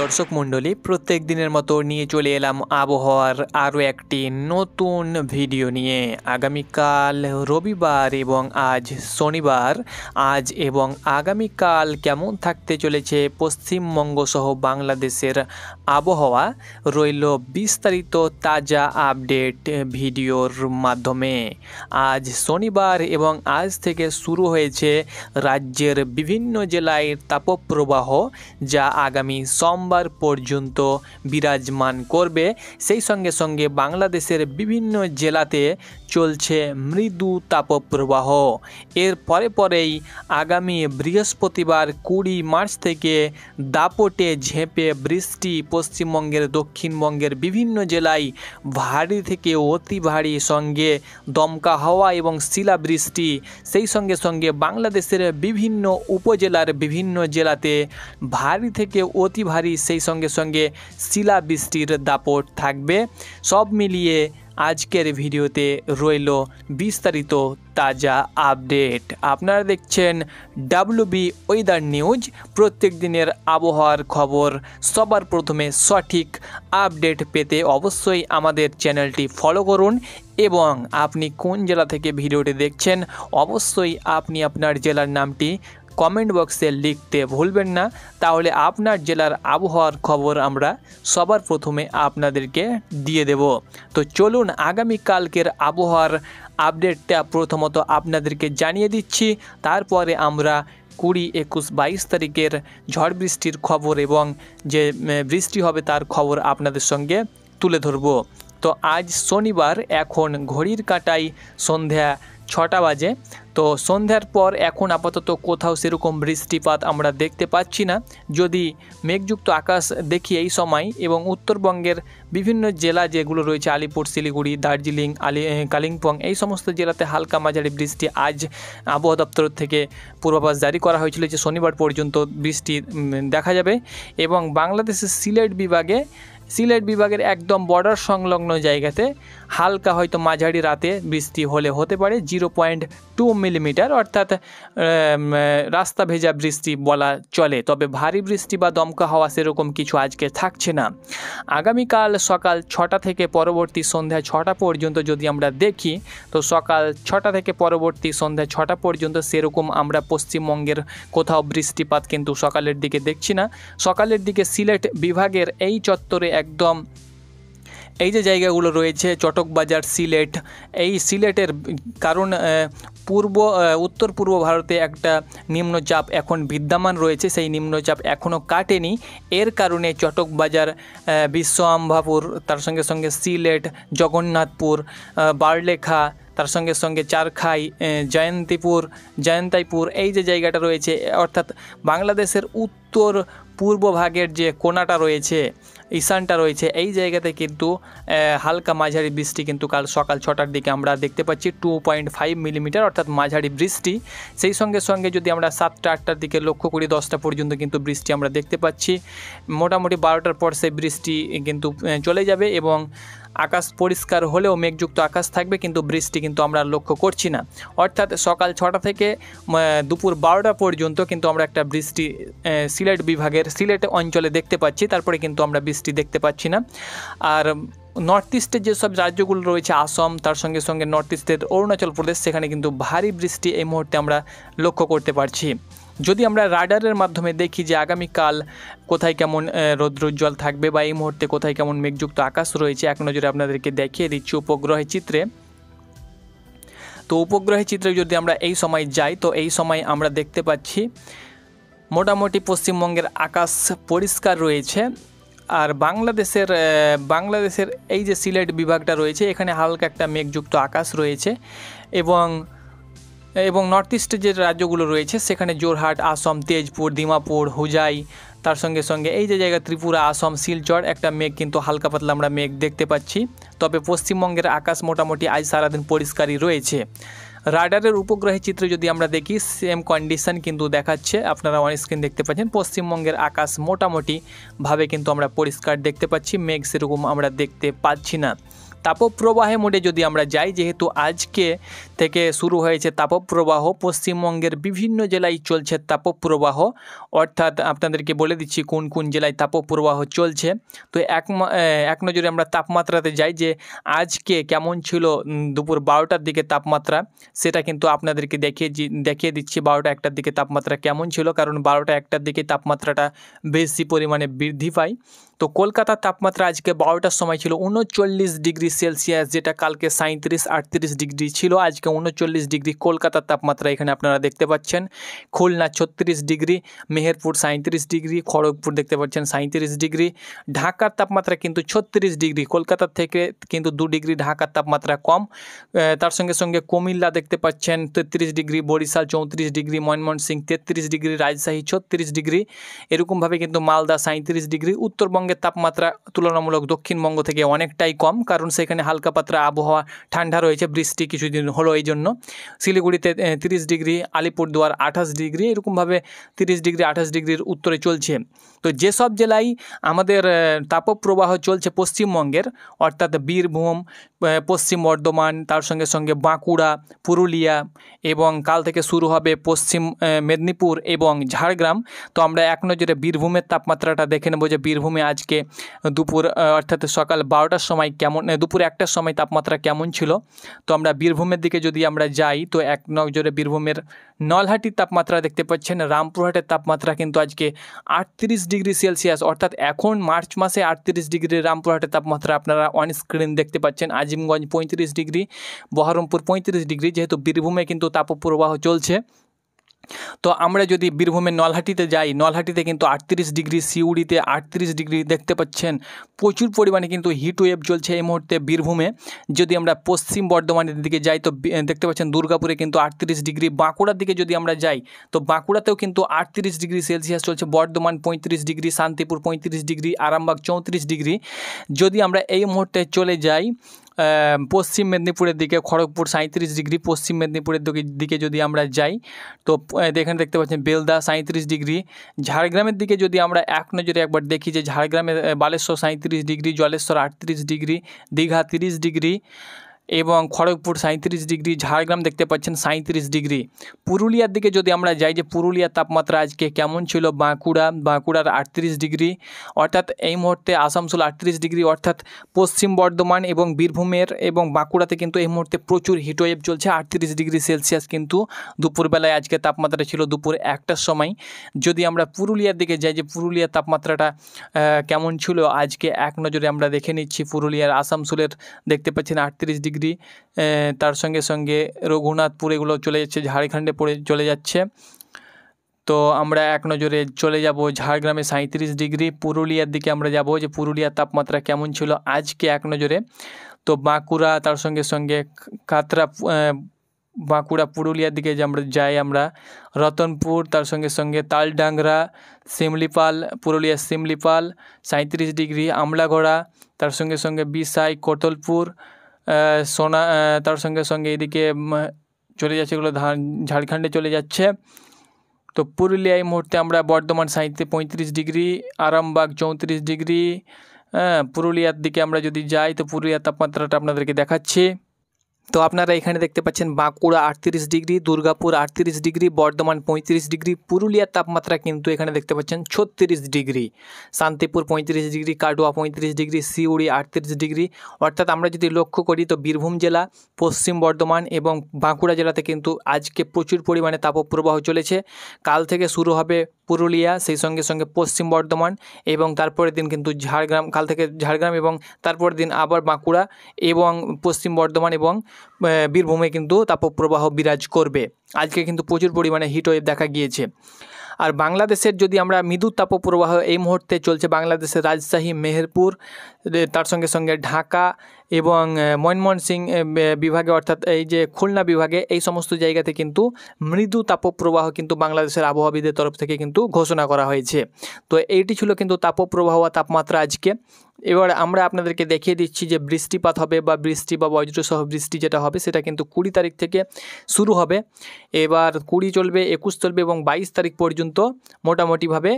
দর্শক মণ্ডলী, প্রত্যেক দিনের মতো নিয়ে চলে এলাম আবহাওয়ার আরও একটি নতুন ভিডিও নিয়ে। আগামীকাল রবিবার এবং আজ শনিবার, আজ এবং আগামীকাল কেমন থাকতে চলেছে পশ্চিমবঙ্গ সহ বাংলাদেশের আবহাওয়া রইল বিস্তারিত তাজা আপডেট ভিডিওর মাধ্যমে। আজ শনিবার এবং আজ থেকে শুরু হয়েছে রাজ্যের বিভিন্ন জেলায় তাপপ্রবাহ, যা আগামী সোমবার পর্যন্ত বিরাজমান করবে। সেই সঙ্গে সঙ্গে বাংলাদেশের বিভিন্ন জেলাতে চলছে মৃদু তাপপ্রবাহ। এর পরেই আগামী বৃহস্পতিবার 20 মার্চ থেকে দাপটে ঝেঁপে বৃষ্টি পশ্চিমবঙ্গের দক্ষিণবঙ্গের বিভিন্ন জেলায় ভারী থেকে অতি ভারী সঙ্গে দমকা হাওয়া এবং শিলাবৃষ্টি। সেই সঙ্গে সঙ্গে বাংলাদেশের বিভিন্ন উপজেলার বিভিন্ন জেলাতে ভারী থেকে অতি ভারী, সেই সঙ্গে সঙ্গে শিলাবৃষ্টির দাপট থাকবে। সব মিলিয়ে আজকের ভিডিওতে রইল বিস্তারিত তাজা আপডেট। আপনারা দেখছেন WB ওয়েদার নিউজ। প্রত্যেক দিনের আবহাওয়ার খবর সবার প্রথমে সঠিক আপডেট পেতে অবশ্যই আমাদের চ্যানেলটি ফলো করুন এবং আপনি কোন জেলা থেকে ভিডিওটি দেখছেন অবশ্যই আপনি আপনার জেলার নামটি কমেন্ট বক্সে লিখতে ভুলবেন না, তাহলে আপনার জেলার আবহাওয়ার খবর আমরা সবার প্রথমে আপনাদেরকে দিয়ে দেব। তো চলুন আগামীকালকের আবহাওয়ার আপডেটটা প্রথমত আপনাদেরকে জানিয়ে দিচ্ছি, তারপরে আমরা 20, 21, 22 তারিখের ঝড় বৃষ্টির খবর এবং যে বৃষ্টি হবে তার খবর আপনাদের সঙ্গে তুলে ধরব। তো আজ শনিবার, এখন ঘড়ির কাঁটায় সন্ধ্যা 6টা বাজে। তো সন্ধ্যার পর এখন আপাতত কোথাও সেরকম বৃষ্টিপাত আমরা দেখতে পাচ্ছি না। যদি মেঘযুক্ত আকাশ দেখি এই সময়, এবং উত্তরবঙ্গের বিভিন্ন জেলা যেগুলো রয়েছে আলিপুর, শিলিগুড়ি, দার্জিলিং, কালিম্পং, এই সমস্ত জেলাতে হালকা মাঝারি বৃষ্টি আজ আবহাওয়া দপ্তর থেকে পূর্বাভাস জারি করা হয়েছিল যে শনিবার পর্যন্ত বৃষ্টি দেখা যাবে। এবং বাংলাদেশের সিলেট বিভাগের একদম বর্ডার সংলগ্ন জায়গাতে হালকা হয়তো মাঝারি রাতে বৃষ্টি হতে পারে 0.2 মিলিমিটার, অর্থাৎ রাস্তা ভেজা বৃষ্টি বলা চলে। তবে ভারী বৃষ্টি বা দমকা হাওয়া সেরকম কিছু আজকে থাকছে না। আগামীকাল সকাল 6টা থেকে পরবর্তী সন্ধ্যা 6টা পর্যন্ত যদি আমরা দেখি, তো সকাল 6টা থেকে পরবর্তী সন্ধ্যা 6টা পর্যন্ত সেরকম আমরা পশ্চিমবঙ্গের কোথাও বৃষ্টিপাত কিন্তু সকালের দিকে দেখছি না। সকালের দিকে সিলেট বিভাগের এই চত্বরে একদম এই যে জায়গাগুলো রয়েছে, চটকবাজার, সিলেট, এই সিলেটের কারণ উত্তর পূর্ব ভারতে একটা নিম্নচাপ এখন বিদ্যমান রয়েছে, সেই নিম্নচাপ এখনও কাটেনি। এর কারণে চটকবাজার, বিশ্বআম্বাপুর, তার সঙ্গে সঙ্গে সিলেট, জগন্নাথপুর, বারলেখা, তার সঙ্গে সঙ্গে চারখাই, জয়ন্তাইপুর, এই যে জায়গাটা রয়েছে, অর্থাৎ বাংলাদেশের উত্তর পূর্ব ভাগের যে কোনাটা রয়েছে, ঈশানটা রয়েছে, এই জায়গাতে কিন্তু হালকা মাঝারি বৃষ্টি কিন্তু কাল সকাল 6টার দিকে আমরা দেখতে পাচ্ছি 2.5 মিলিমিটার, অর্থাৎ মাঝারি বৃষ্টি। সেই সঙ্গে সঙ্গে যদি আমরা 7টা 8টার দিকে লক্ষ্য করি, 10টা পর্যন্ত কিন্তু বৃষ্টি আমরা দেখতে পাচ্ছি। মোটামুটি 12টার পর সেই বৃষ্টি কিন্তু চলে যাবে এবং আকাশ পরিষ্কার হলেও মেঘযুক্ত আকাশ থাকবে, কিন্তু বৃষ্টি কিন্তু আমরা লক্ষ্য করছি না। অর্থাৎ সকাল 6টা থেকে দুপুর 12টা পর্যন্ত কিন্তু আমরা একটা বৃষ্টি সিলেট বিভাগের সিলেট অঞ্চলে দেখতে পাচ্ছি, তারপরে কিন্তু আমরা বৃষ্টি দেখতে পাচ্ছি না। আর নর্থ ইস্টের যেসব রাজ্যগুলো রয়েছে, আসাম, তার সঙ্গে সঙ্গে নর্থ ইস্টের অরুণাচল প্রদেশ, সেখানে কিন্তু ভারী বৃষ্টি এই মুহূর্তে আমরা লক্ষ্য করতে পারছি। যদি আমরা রাডারের মাধ্যমে দেখি যে আগামীকাল কোথায় কেমন রৌদ্রোজ্জ্বল থাকবে বা এই মুহূর্তে কোথায় কেমন মেঘযুক্ত আকাশ রয়েছে, এক নজরে আপনাদেরকে দেখিয়ে দিচ্ছি উপগ্রহের চিত্রে। তো উপগ্রহের চিত্রে যদি আমরা এই সময় যাই, তো এই সময় আমরা দেখতে পাচ্ছি মোটামুটি পশ্চিমবঙ্গের আকাশ পরিষ্কার রয়েছে। আর বাংলাদেশের এই যে সিলেট বিভাগটা রয়েছে, এখানে হালকা একটা মেঘযুক্ত আকাশ রয়েছে। এবং নর্থ ইস্টের যে রাজ্যগুলো রয়েছে সেখানে জোরহাট, আসাম, তেজপুর, দিমাপুর, হুজাই, তার সঙ্গে সঙ্গে এই যে জায়গা ত্রিপুরা, আসাম, শিলচর, একটা মেঘ কিন্তু হালকা পাতলা আমরা মেঘ দেখতে পাচ্ছি। তবে পশ্চিমবঙ্গের আকাশ মোটামুটি আজ সারাদিন পরিষ্কারই রয়েছে। রাডারের উপগ্রহের চিত্রে যদি আমরা দেখি, সেম কন্ডিশন কিন্তু দেখাচ্ছে, আপনারা অন স্ক্রিন দেখতে পাচ্ছেন। পশ্চিমবঙ্গের আকাশ মোটামুটিভাবে কিন্তু আমরা পরিষ্কার দেখতে পাচ্ছি, মেঘ সেরকম আমরা দেখতে পাচ্ছি না। তাপপ্রবাহে মোডে যদি আমরা যাই, যেহেতু আজকে থেকে শুরু হয়েছে তাপপ্রবাহ, পশ্চিমবঙ্গের বিভিন্ন জেলায় চলছে তাপপ্রবাহ, অর্থাৎ আপনাদেরকে বলে দিচ্ছি কোন কোন জেলায় তাপপ্রবাহ চলছে। তো এক নজরে আমরা তাপমাত্রাতে যাই যে আজকে কেমন ছিল দুপুর 12টার দিকে তাপমাত্রা, সেটা কিন্তু আপনাদেরকে দেখিয়ে দিচ্ছি 12টা 1টার দিকে তাপমাত্রা কেমন ছিল, কারণ 12টা 1টার দিকে তাপমাত্রাটা বেশি পরিমাণে বৃদ্ধি পায়। তো কলকাতার তাপমাত্রা আজকে 12টার সময় ছিল 39 ডিগ্রি সেলসিয়াস, যেটা কালকে 37-38 ডিগ্রি ছিল, আজকে 39 ডিগ্রি কলকাতার তাপমাত্রা এখানে আপনারা দেখতে পাচ্ছেন। খুলনা 36 ডিগ্রি, মেহেরপুর 37 ডিগ্রি, খড়গপুর দেখতে পাচ্ছেন 37 ডিগ্রি। ঢাকার তাপমাত্রা কিন্তু 36 ডিগ্রি, কলকাতার থেকে কিন্তু 2 ডিগ্রি ঢাকার তাপমাত্রা কম। তার সঙ্গে সঙ্গে কুমিল্লা দেখতে পাচ্ছেন 33 degree, Barishal 34 degree, Mymensingh 33 degree, Rajshahi 36 degree, এরকমভাবে কিন্তু মালদা 37 ডিগ্রি। উত্তরবঙ্গের তাপমাত্রা তুলনামূলক দক্ষিণবঙ্গ থেকে অনেকটাই কম, কারণ সেখানে হালকা পাতলা আবহাওয়া, ঠান্ডা রয়েছে, বৃষ্টি কিছুদিন হলো এই জন্য। শিলিগুড়িতে 30 ডিগ্রি, আলিপুরদুয়ার 28 ডিগ্রি, এরকমভাবে 30 ডিগ্রি 28 ডিগ্রির উত্তরে চলছে। তো যেসব জেলায় আমাদের তাপপ্রবাহ চলছে পশ্চিমবঙ্গের, অর্থাৎ বীরভূম, পশ্চিম বর্ধমান, তার সঙ্গে সঙ্গে বাঁকুড়া, পুরুলিয়া এবং কাল থেকে শুরু হবে পশ্চিম মেদিনীপুর এবং ঝাড়গ্রাম। তো আমরা এক নজরে বীরভূমের তাপমাত্রাটা দেখে নেব যে বীরভূমে আজকে দুপুর অর্থাৎ সকাল 12টার সময় কেমন, দুপুর 1টার সময় তাপমাত্রা কেমন ছিল। তো আমরা বীরভূমের দিকে যদি আমরা যাই, তো এক নজরে বীরভূমের নলহাটির তাপমাত্রা দেখতে পাচ্ছেন। রামপুরহাটের তাপমাত্রা কিন্তু আজকে 38 ডিগ্রি সেলসিয়াস, অর্থাৎ এখন মার্চ মাসে 38 ডিগ্রি রামপুরহাটের তাপমাত্রা আপনারা অন স্ক্রিন দেখতে পাচ্ছেন। আজিমগঞ্জ 35 ডিগ্রি, বহরমপুর 35 ডিগ্রি, যেহেতু বীরভূমে কিন্তু তাপপ্রবাহ চলছে। তো আমরা যদি বীরভূমের নলহাটিতে যাই, নলহাটিতে কিন্তু 38 ডিগ্রি, সিউড়িতে 38 ডিগ্রি দেখতে পাচ্ছেন। প্রচুর পরিমাণে কিন্তু হিট ওয়েভ চলছে এই মুহূর্তে বীরভূমে। যদি আমরা পশ্চিম বর্ধমানের দিকে যাই, তো দেখতে পাচ্ছেন দুর্গাপুরে কিন্তু 38 ডিগ্রি। বাঁকুড়ার দিকে যদি আমরা যাই, তো বাঁকুড়াতেও কিন্তু 38 ডিগ্রি সেলসিয়াস চলছে। Bardhaman 35 degree, Shantipur 35 degree, Arambagh 34 degree. যদি আমরা এই মুহূর্তে চলে যাই পশ্চিম মেদিনীপুরের দিকে, খড়গপুর 37 ডিগ্রি। পশ্চিম মেদিনীপুরের দিকে যদি আমরা যাই, তো এখানে দেখতে পাচ্ছেন বেলদা 37 ডিগ্রি। ঝাড়গ্রামের দিকে যদি আমরা এক নজরে একবার দেখি, যে ঝাড়গ্রামে Baleswar 37 degree, Jaleswar 38 degree, Digha 30 degree এবং খড়গপুর 37 ডিগ্রি, ঝাড়গ্রাম দেখতে পাচ্ছেন 37 ডিগ্রি। পুরুলিয়ার দিকে যদি আমরা যাই, যে পুরুলিয়ার তাপমাত্রা আজকে কেমন ছিল, বাঁকুড়ার 38 ডিগ্রি, অর্থাৎ এই মুহূর্তে আসানসোল 38 ডিগ্রি, অর্থাৎ পশ্চিম বর্ধমান এবং বীরভূমের এবং বাঁকুড়াতে কিন্তু এই মুহূর্তে প্রচুর হিটওয়েভ চলছে। 38 ডিগ্রি সেলসিয়াস কিন্তু দুপুরবেলায় আজকে তাপমাত্রা ছিল দুপুর 1টার সময়। যদি আমরা পুরুলিয়ার দিকে যাই, যে পুরুলিয়ার তাপমাত্রাটা কেমন ছিল আজকে এক নজরে আমরা দেখে নিচ্ছি। পুরুলিয়ার আসানসোলের দেখতে পাচ্ছেন 38 ডিগ্রি, তার সঙ্গে সঙ্গে রঘুনাথপুর এগুলো চলে যাচ্ছে, ঝাড়খণ্ডে পড়ে চলে যাচ্ছে। তো আমরা এক নজরে চলে যাব ঝাড়গ্রামে 37 ডিগ্রি। পুরুলিয়ার দিকে আমরা যাব, যে পুরুলিয়ার তাপমাত্রা কেমন ছিল আজকে এক নজরে। তো বাঁকুড়া, তার সঙ্গে সঙ্গে কাতরা, বাঁকুড়া পুরুলিয়ার দিকে যে আমরা যাই, আমরা রতনপুর, তার সঙ্গে সঙ্গে তালডাংরা, শিমলিপাল, পুরুলিয়ার শিমলিপাল 37 ডিগ্রি, আমলাগড়া, তার সঙ্গে সঙ্গে বিসাই, কোটলপুর, তার সঙ্গে সঙ্গে এদিকে চলে যাচ্ছে, এগুলো ঝাড়খণ্ডে চলে যাচ্ছে। তো পুরুলিয়া এই মুহূর্তে আমরা বর্ধমান 35 ডিগ্রি, আরামবাগ 34 ডিগ্রি। পুরুলিয়ার দিকে আমরা যদি যাই, তো পুরুলিয়ার তাপমাত্রাটা আপনাদেরকে দেখাচ্ছি। তো আপনারা এখানে দেখতে পাচ্ছেন Bankura 38 degree, Durgapur 38 degree, Bardhaman 35 degree. পুরুলিয়ার তাপমাত্রা কিন্তু এখানে দেখতে পাচ্ছেন 36 degree, Shantipur 35 degree, Katwa 35 degree, Suri 38 degree. অর্থাৎ আমরা যদি লক্ষ্য করি, তো বীরভূম জেলা, পশ্চিম বর্ধমান এবং বাঁকুড়া জেলাতে কিন্তু আজকে প্রচুর পরিমাণে তাপপ্রবাহ চলেছে। কাল থেকে শুরু হবে পুরুলিয়া, সেই সঙ্গে সঙ্গে পশ্চিম বর্ধমান এবং তারপরের দিন কিন্তু ঝাড়গ্রাম, কাল থেকে ঝাড়গ্রাম এবং তারপরের দিন আবার বাঁকুড়া এবং পশ্চিম বর্ধমান এবং বীরভূমে কিন্তু তাপপ্রবাহ বিরাজ করবে। আজকে কিন্তু প্রচুর পরিমাণে হিটওয়েভ দেখা গিয়েছে। আর বাংলাদেশের যদি আমরা মৃদু তাপপ্রবাহ এই মুহূর্তে চলছে বাংলাদেশের রাজশাহী, মেহেরপুর, তার সঙ্গে সঙ্গে ঢাকা এবং ময়মনসিংহ বিভাগে, অর্থাৎ এই যে খুলনা বিভাগে, এই সমস্ত জায়গাতে কিন্তু মৃদু তাপপ্রবাহ কিন্তু বাংলাদেশের আবহাওয়াবিদের তরফ থেকে কিন্তু ঘোষণা করা হয়েছে। তো এইটি ছিল কিন্তু তাপপ্রবাহ বা তাপমাত্রা আজকে। এবার আমরা আপনাদেরকে দেখিয়ে দিচ্ছি যে বৃষ্টিপাত হবে বা বৃষ্টি বা বজ্রসহ বৃষ্টি যেটা হবে, সেটা কিন্তু 20 তারিখ থেকে শুরু হবে। এবার 20 চলবে, 21 চলবে এবং 22 তারিখ পর্যন্ত মোটামুটিভাবে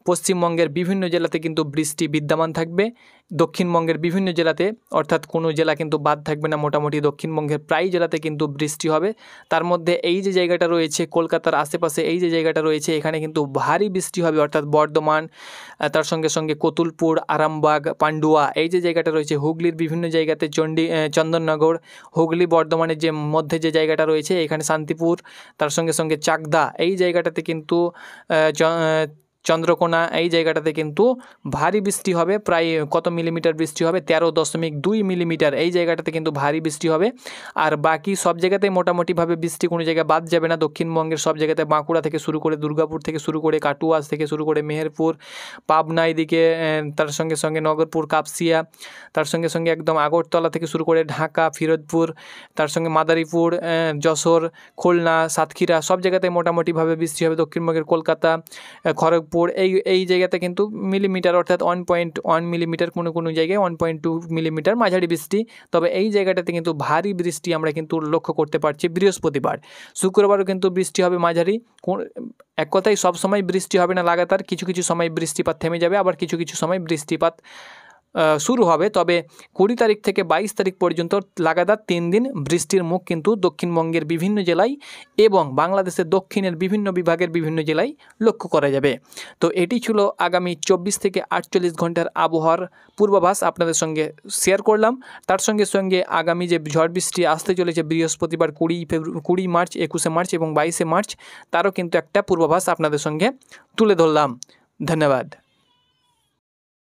পশ্চিমবঙ্গের বিভিন্ন জেলাতে কিন্তু বৃষ্টি বিদ্যমান থাকবে। দক্ষিণবঙ্গের বিভিন্ন জেলাতে, অর্থাৎ কোনো জেলা কিন্তু বাদ থাকবে না, মোটামুটি দক্ষিণবঙ্গের প্রায় জেলাতে কিন্তু বৃষ্টি হবে। তার মধ্যে এই যে জায়গাটা রয়েছে কলকাতার আশেপাশে, এই যে জায়গাটা রয়েছে এখানে কিন্তু ভারী বৃষ্টি হবে, অর্থাৎ বর্ধমান, তার সঙ্গে সঙ্গে কতুলপুর, আরামবাগ, পান্ডুয়া, এই যে জায়গাটা রয়েছে হুগলির বিভিন্ন জায়গাতে, চন্দননগর, হুগলি বর্ধমানের যে মধ্যে যে জায়গাটা রয়েছে এখানে শান্তিপুর, তার সঙ্গে সঙ্গে চাকদা, এই জায়গাটাতে কিন্তু চন্দ্রকোনা, এই জায়গাটাতে কিন্তু ভারী বৃষ্টি হবে। প্রায় কত মিলিমিটার বৃষ্টি হবে? 13.2 মিলিমিটার, এই জায়গাটাতে কিন্তু ভারী বৃষ্টি হবে। আর বাকি সব জায়গাতেই মোটামুটিভাবে বৃষ্টি, কোনো জায়গায় বাদ যাবে না। দক্ষিণবঙ্গের সব জায়গাতে, বাঁকুড়া থেকে শুরু করে, দুর্গাপুর থেকে শুরু করে, কাটুয়া থেকে শুরু করে, মেহেরপুর, পাবনা, এদিকে তার সঙ্গে সঙ্গে নগরপুর, কাপসিয়া, তার সঙ্গে সঙ্গে একদম আগরতলা থেকে শুরু করে ঢাকা, ফিরোজপুর, তার সঙ্গে মাদারীপুর, যশোর, খুলনা, সাতক্ষীরা, সব জায়গাতে মোটামুটিভাবে বৃষ্টি হবে। দক্ষিণবঙ্গের কলকাতা, খড়গপুর, এই জায়গাতে কিন্তু মিলিমিটার, অর্থাৎ 1.1 মিলিমিটার, কোনো জায়গায় 1.2 মিলিমিটার মাঝারি বৃষ্টি। তবে এই জায়গাটাতে কিন্তু ভারী বৃষ্টি আমরা কিন্তু লক্ষ্য করতে পারছি বৃহস্পতিবার। শুক্রবারও কিন্তু বৃষ্টি হবে মাঝারি। এক কথায় সব সময় বৃষ্টি হবে না লাগাতার, কিছু কিছু সময় বৃষ্টিপাত থেমে যাবে, আবার কিছু কিছু সময় বৃষ্টিপাত শুরু হবে। তবে 20 তারিখ থেকে 22 তারিখ পর্যন্ত লাগাতার 3 দিন বৃষ্টির মুখ কিন্তু দক্ষিণবঙ্গের বিভিন্ন জেলায় এবং বাংলাদেশের দক্ষিণের বিভিন্ন বিভাগের বিভিন্ন জেলায় লক্ষ্য করা যাবে। তো এটি ছিল আগামী 24 থেকে 48 ঘন্টার আবহাওয়ার পূর্বাভাস আপনাদের সঙ্গে শেয়ার করলাম। তার সঙ্গে সঙ্গে আগামী যে ঝড় বৃষ্টি আসতে চলেছে বৃহস্পতিবার 20 মার্চ, 21 মার্চ এবং 22 মার্চ, তারও কিন্তু একটা পূর্বাভাস আপনাদের সঙ্গে তুলে ধরলাম। ধন্যবাদ।